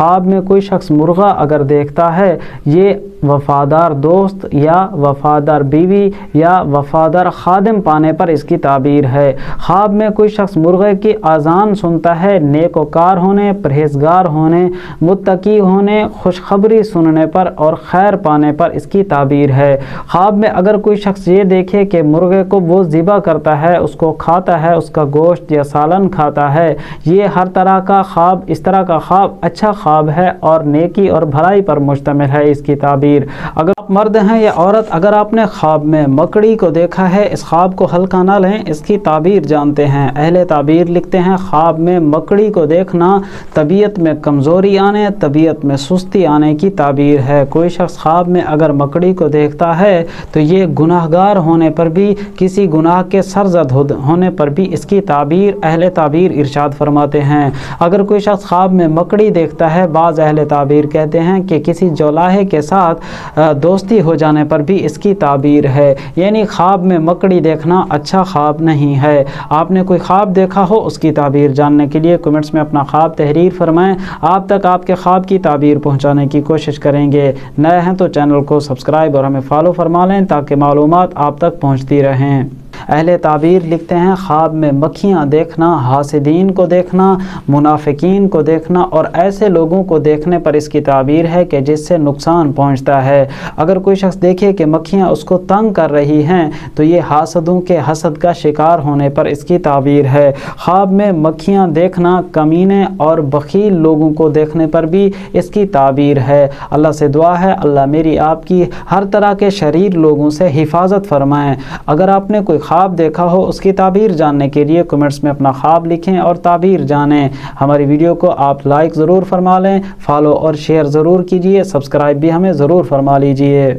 ख्वाब में कोई शख्स मुर्गा अगर देखता है, ये वफ़ादार दोस्त या वफ़ादार बीवी या वफ़ादार खादिम पाने पर इसकी ताबीर है। ख्वाब में कोई शख्स मुर्गे की आज़ान सुनता है, नेकोकार होने, परहेज़गार होने, मुत्तकी होने, खुशखबरी सुनने पर और खैर पाने पर इसकी ताबीर है। ख्वाब में अगर कोई शख्स ये देखे कि मुर्गे को वो ज़िबा करता है, उसको खाता है, उसका गोश्त या सालन खाता है, ये हर तरह का ख्वाब, इस तरह का ख्वाब अच्छा ख्वाब है और नेकी और भलाई पर मुश्तमिल है इसकी ताबीर। अगर आप मर्द हैं या औरत, अगर आपने ख्वाब में मकड़ी को देखा है, इस ख्वाब को हल्का ना लें, इसकी ताबीर जानते हैं। अहले ताबीर लिखते हैं ख्वाब में मकड़ी को देखना तबीयत में कमज़ोरी आने, तबीयत में सुस्ती आने की ताबीर है। कोई शख्स ख्वाब में अगर मकड़ी को देखता है तो ये गुनाहगार होने पर भी, किसी गुनाह के सरजद होने पर भी इसकी ताबीर अहले ताबीर इरशाद फरमाते हैं। अगर कोई शख्स ख्वाब में मकड़ी देखता है, बाज़ अहले ताबीर कहते हैं कि किसी जोलाहे के साथ दोस्ती हो जाने पर भी इसकी ताबीर है। यानी ख्वाब में मकड़ी देखना अच्छा ख्वाब नहीं है। आपने कोई ख्वाब देखा हो, उसकी ताबीर जानने के लिए कमेंट्स में अपना ख्वाब तहरीर फरमाएं। आप तक आपके ख्वाब की ताबीर पहुंचाने की कोशिश करेंगे। नए हैं तो चैनल को सब्सक्राइब और हमें फॉलो फरमा लें ताकि मालूमात आप तक पहुंचती रहें। अहले ताबीर लिखते हैं ख्वाब में मक्खियाँ देखना, हासिदीन को देखना, मुनाफिकीन को देखना और ऐसे लोगों को देखने पर इसकी ताबीर है कि जिससे नुकसान पहुंचता है। अगर कोई शख्स देखे कि मक्खियाँ उसको तंग कर रही हैं तो ये हासदों के हसद का शिकार होने पर इसकी ताबीर है। ख्वाब में मक्खियाँ देखना कमीने और बखील लोगों को देखने पर भी इसकी ताबीर है। अल्लाह से दुआ है अल्लाह मेरी आपकी हर तरह के शरीर लोगों से हिफाजत फरमाएँ। अगर आपने कोई ख्वाब देखा हो, उसकी ताबीर जानने के लिए कमेंट्स में अपना ख्वाब लिखें और ताबीर जानें। हमारी वीडियो को आप लाइक ज़रूर फरमा लें, फॉलो और शेयर ज़रूर कीजिए, सब्सक्राइब भी हमें ज़रूर फरमा लीजिए।